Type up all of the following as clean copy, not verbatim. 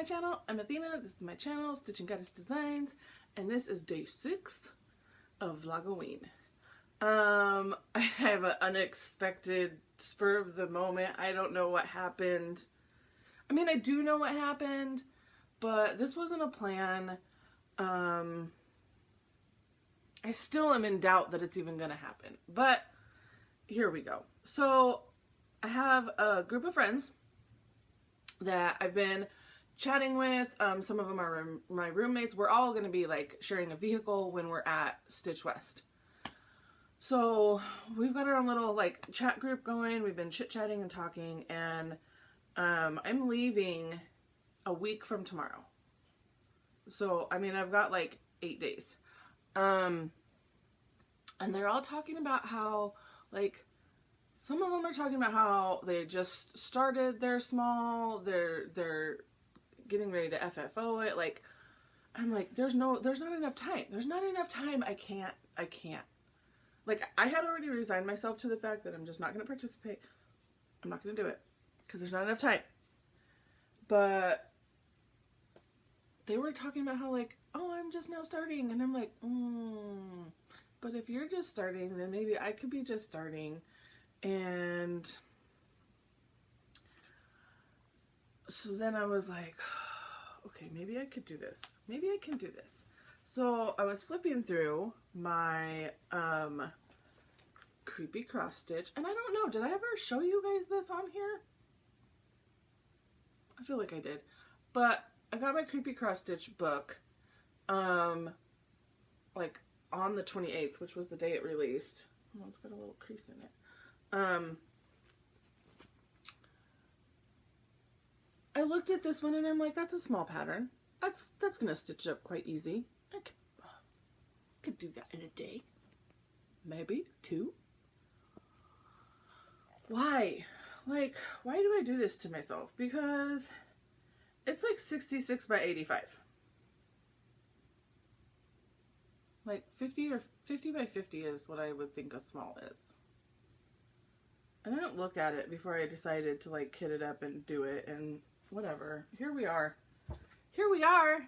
my channel. I'm Athena. This is my channel, Stitching Goddess Designs, and this is day 6 of Vlogoween. I have an unexpected spur of the moment. I don't know what happened. I mean, I do know what happened, but this wasn't a plan. I still am in doubt that it's even going to happen, but here we go. So I have a group of friends that I've been chatting with. Some of them are my roommates. We're all going to be like sharing a vehicle when we're at Stitch West. So we've got our own little like chat group going. We've been chit-chatting and talking, and I'm leaving a week from tomorrow. So, I mean, I've got like 8 days. And they're all talking about how, like, some of them are talking about how they just started their small, they're getting ready to FFO it. Like, I'm like, there's not enough time. There's not enough time. I can't. Like, I had already resigned myself to the fact that I'm just not going to participate. I'm not going to do it because there's not enough time. But they were talking about how, like, oh, I'm just now starting. And I'm like, but if you're just starting, then maybe I could be just starting. And so then I was like, okay, maybe I could do this. Maybe I can do this. So I was flipping through my creepy cross stitch, and I don't know, did I ever show you guys this on here? I feel like I did. But I got my creepy cross stitch book like on the 28th, which was the day it released. Oh, it's got a little crease in it. I looked at this one and I'm like, that's a small pattern. That's gonna stitch up quite easy. I could do that in a day. Maybe 2. Why? Like, why do I do this to myself? Because it's like 66 by 85. Like 50 by 50 is what I would think a small is. And I didn't look at it before I decided to like kit it up and do it, and whatever. Here we are. Here we are.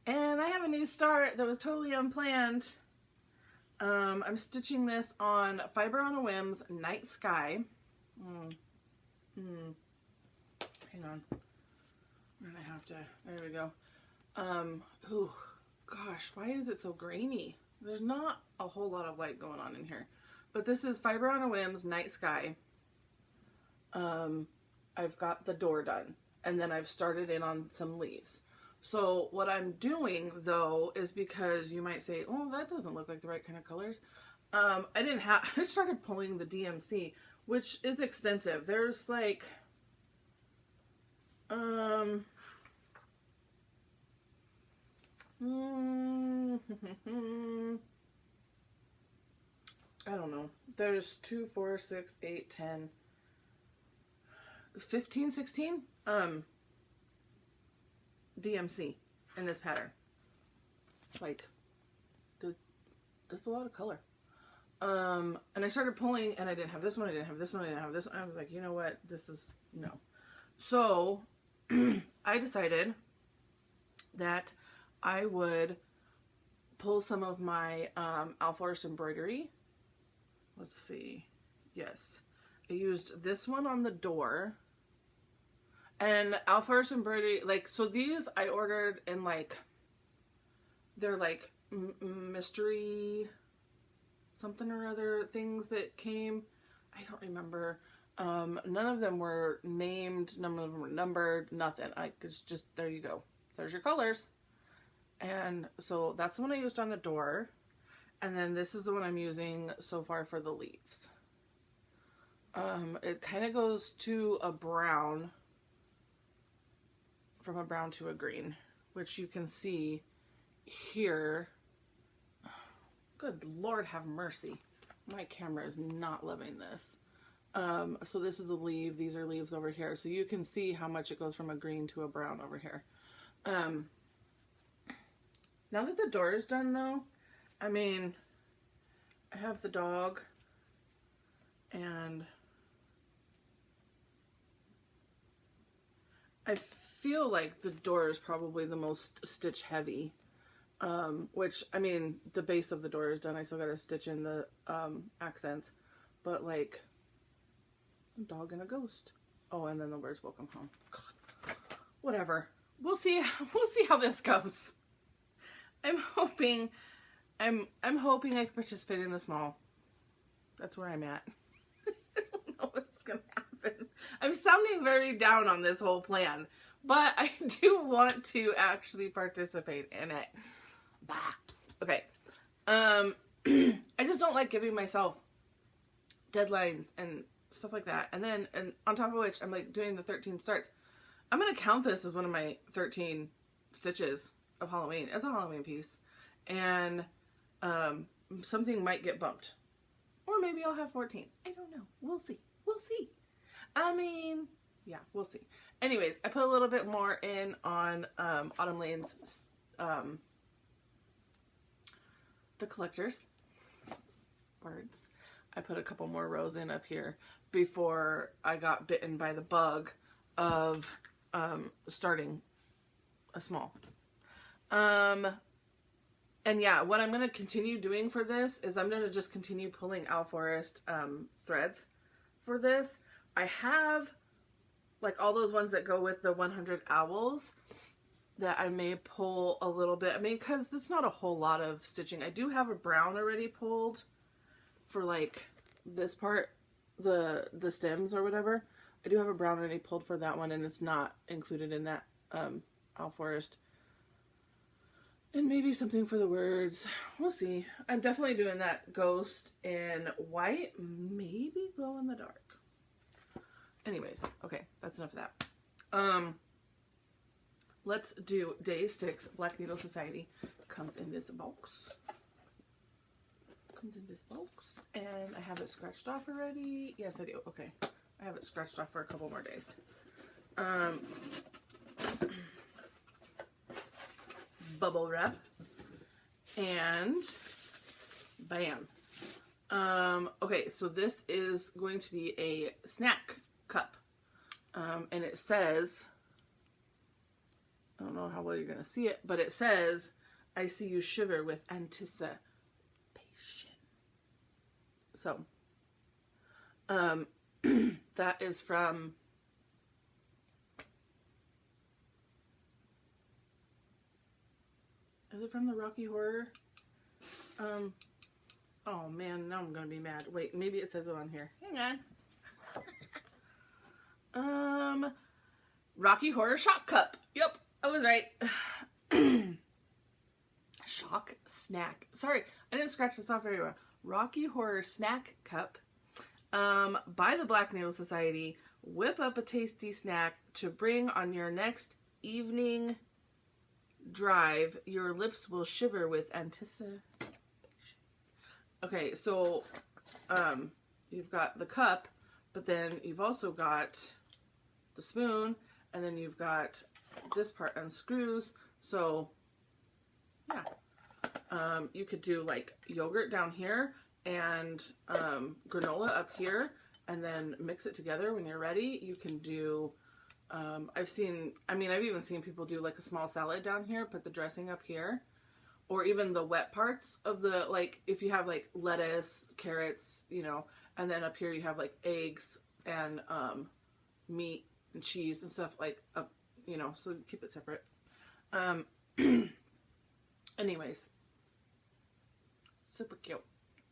And I have a new start that was totally unplanned. I'm stitching this on Fiber on a Whim's Night Sky. Hang on. I'm gonna have to, there we go. Ooh, gosh, why is it so grainy? There's not a whole lot of light going on in here. But this is Fiber on a Whim's Night Sky. I've got the door done, and then I've started in on some leaves. So what I'm doing though is, because you might say, oh, that doesn't look like the right kind of colors. I started pulling the DMC, which is extensive. There's like, I don't know. There's 2, 4, 6, 8, 10, 15, 16 DMC in this pattern. Like, that's a lot of color. And I started pulling, and I didn't have this one, I didn't have this one, I didn't have this one. I was like, you know what? This is, no. So, I decided that I would pull some of my Alforce embroidery. Let's see. Yes. I used this one on the door. And Alforce embroidery, like, so these I ordered in like, they're like mystery something or other things that came. I don't remember. None of them were named, none of them were numbered, nothing. It's just, there you go. There's your colors. And so that's the one I used on the door. And then this is the one I'm using so far for the leaves. It kind of goes to a brown, from a brown to a green, which you can see here. Good Lord have mercy. My camera is not loving this. So this is a leaf. These are leaves over here. So you can see how much it goes from a green to a brown over here. Now that the door is done though, I mean, I have the dog, and I feel like the door is probably the most stitch heavy. Which, I mean, the base of the door is done. I still gotta stitch in the accents. But like, a dog and a ghost. Oh, and then the words "Welcome home." God. Whatever. We'll see. We'll see how this goes. I'm hoping I can participate in the small. That's where I'm at. I don't know what's gonna happen. I'm sounding very down on this whole plan, but I do want to actually participate in it. Bah. Okay. I just don't like giving myself deadlines and stuff like that. And then, and on top of which, I'm like doing the 13 starts. I'm gonna count this as one of my 13 stitches of Halloween. It's a Halloween piece. And something might get bumped. Or maybe I'll have 14. I don't know. We'll see. We'll see. I mean, yeah, we'll see. Anyways, I put a little bit more in on Autumn Lane's the collectors words. I put a couple more rows in up here before I got bitten by the bug of starting a small. And yeah, what I'm going to continue doing for this is I'm going to just continue pulling Owl Forest threads for this. I have like all those ones that go with the 100 owls that I may pull a little bit. I mean, because it's not a whole lot of stitching. I do have a brown already pulled for like this part, the stems or whatever. I do have a brown already pulled for that one, and it's not included in that Owl Forest. And maybe something for the words. We'll see. I'm definitely doing that ghost in white, maybe glow in the dark. Anyways, okay, that's enough of that. Let's do day 6, Black Needle Society. Comes in this box. Comes in this box. And I have it scratched off already. Yes, I do. Okay. I have it scratched off for a couple more days. Bubble wrap. And bam. Okay, so this is going to be a snack cup. And it says, I don't know how well you're going to see it, but it says, I see you shiver with anticipation. So, that is from is it from the Rocky Horror? Oh man, now I'm gonna be mad. Wait, maybe it says it on here. Hang on. Rocky Horror Shock Cup. Yep, I was right. Shock snack. Sorry, I didn't scratch this off very well. Rocky Horror Snack Cup. By the Black Needle Society. Whip up a tasty snack to bring on your next evening drive. Your lips will shiver with anticipation. Okay, so you've got the cup, but then you've also got the spoon, and then you've got this part unscrews. So yeah, you could do like yogurt down here and granola up here, and then mix it together when you're ready. You can do, I've even seen people do like a small salad down here, put the dressing up here, or even the wet parts of the, like if you have like lettuce, carrots, you know, and then up here you have like eggs and meat and cheese and stuff like up, you know, so keep it separate. Anyways, super cute.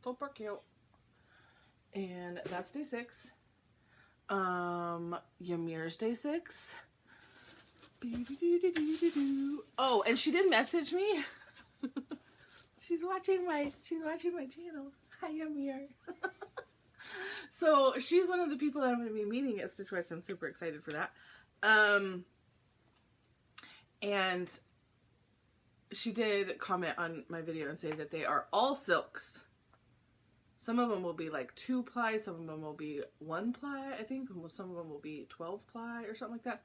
Super cute. And that's day 6. Ymir's day 6. Oh, and she did message me. She's watching my channel. Hi, Ymir. So she's one of the people that I'm going to be meeting at Stitch Witch. I'm super excited for that. And she did comment on my video and say that they are all silks. Some of them will be like 2-ply, some of them will be 1-ply, I think. Some of them will be 12-ply or something like that.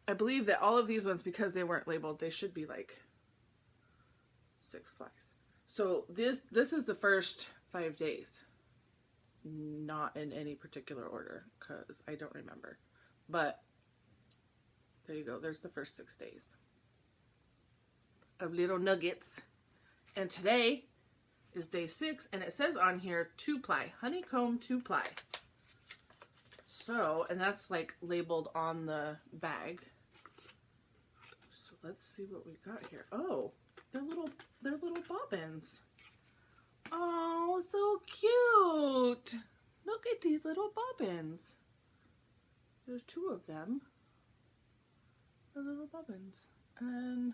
I believe that all of these ones, because they weren't labeled, they should be like 6 plies. So this is the first 5 days. Not in any particular order, because I don't remember. But There you go. There's the first 6 days of little nuggets. And today is day 6, and it says on here 2-ply, honeycomb 2-ply. So, and that's like labeled on the bag. So let's see what we got here. Oh, they're little bobbins. Oh, so cute. Look at these little bobbins. There's 2 of them. The little bobbins. And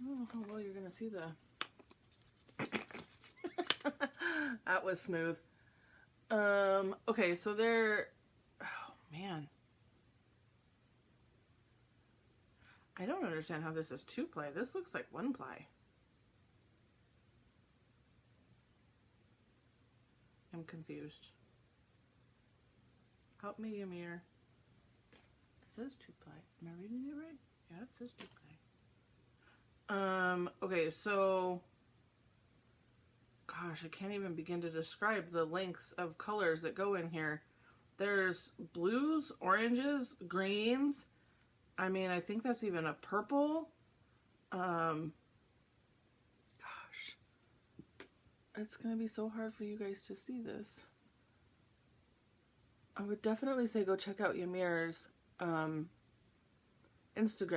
I don't know how well you're going to see the... That was smooth. Okay, so they're... Oh, man. I don't understand how this is 2-ply. This looks like 1-ply. I'm confused. Help me, Amir. It says 2-ply. Am I reading it right? Yeah, it says 2-ply. Okay, so... Gosh, I can't even begin to describe the lengths of colors that go in here. There's blues, oranges, greens. I mean, I think that's even a purple. Gosh. It's going to be so hard for you guys to see this. I would definitely say go check out Yamir's Instagram,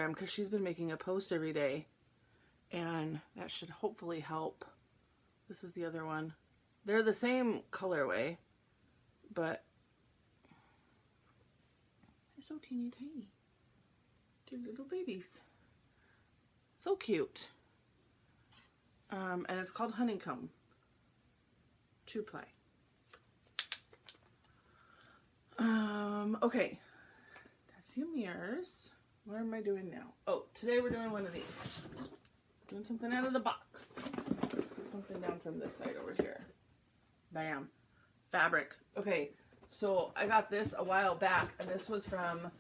because she's been making a post every day. And that should hopefully help. This is the other one. They're the same colorway, but they're so teeny tiny. They're little babies. So cute. And it's called Honeycomb 2-ply. Okay. That's Yamir's. What am I doing now? Oh, today we're doing one of these. Doing something out of the box. Let's get something down from this side over here. Bam. Fabric. Okay, so I got this a while back, and this was from...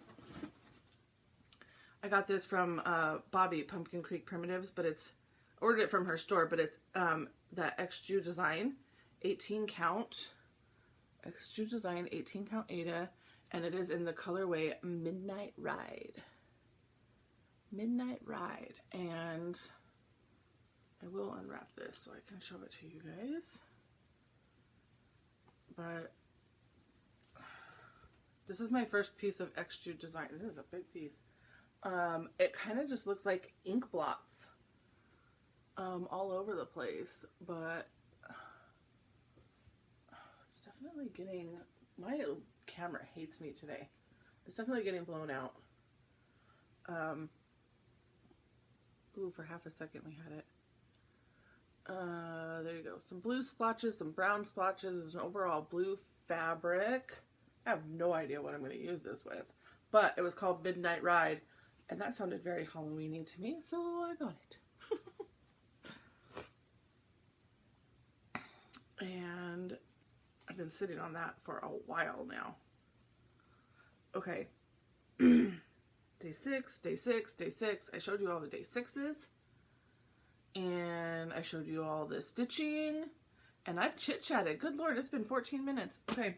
I got this from Bobby, Pumpkin Creek Primitives, but it's... Ordered it from her store, but it's that XJU Design 18 count. XJU Design 18 count Ada, and it is in the colorway Midnight Ride. Midnight Ride, and... I will unwrap this so I can show it to you guys. But this is my first piece of XJU Design. This is a big piece. It kind of just looks like ink blots all over the place, but it's definitely getting... My camera hates me today. It's definitely getting blown out. Ooh, for half a second we had it. There you go. Some blue splotches, some brown splotches. There's an overall blue fabric. I have no idea what I'm going to use this with, but it was called Midnight Ride, and that sounded very Halloween-y to me, so I got it. And I've been sitting on that for a while now. Okay. Day 6, day 6, day 6. I showed you all the day 6s. And I showed you all the stitching. And I've chit-chatted. Good Lord, it's been 14 minutes. Okay.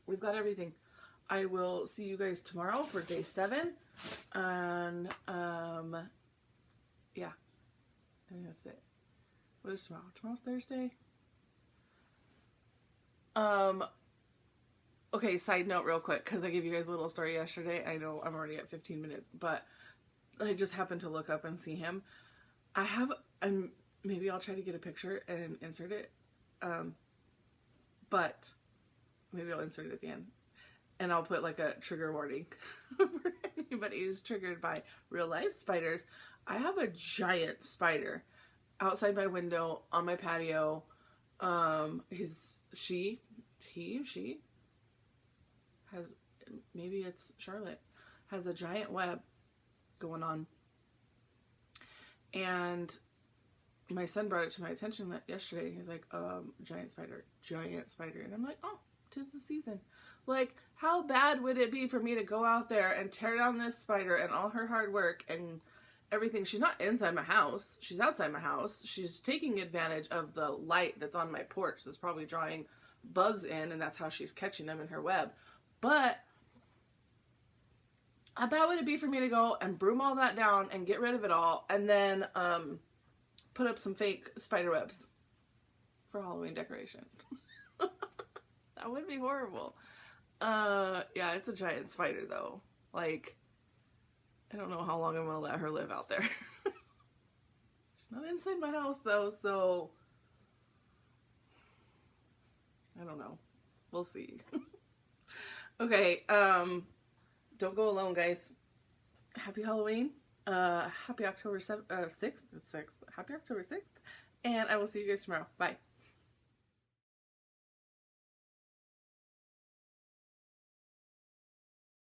We've got everything. I will see you guys tomorrow for day 7. And, yeah. I think that's it. What is tomorrow? Tomorrow's Thursday? Okay, side note real quick, because I gave you guys a little story yesterday. I know I'm already at 15 minutes, but I just happened to look up and see him. Maybe I'll try to get a picture and insert it, but maybe I'll insert it at the end. And I'll put like a trigger warning for anybody who's triggered by real life spiders. I have a giant spider outside my window on my patio. She has, maybe it's Charlotte, has a giant web going on. And my son brought it to my attention yesterday. He's like, giant spider. And I'm like, oh, 'tis the season. Like, how bad would it be for me to go out there and tear down this spider and all her hard work and everything? She's not inside my house. She's outside my house. She's taking advantage of the light that's on my porch that's probably drawing bugs in, and that's how she's catching them in her web. But how bad would it be for me to go and broom all that down and get rid of it all and then put up some fake spider webs for Halloween decoration? That would be horrible. Yeah, it's a giant spider though. Like, I don't know how long I'm gonna let her live out there. She's not inside my house though, so I don't know. We'll see. Okay, don't go alone, guys. Happy Halloween. Happy October 6th. It's 6th. Happy October 6th. And I will see you guys tomorrow. Bye.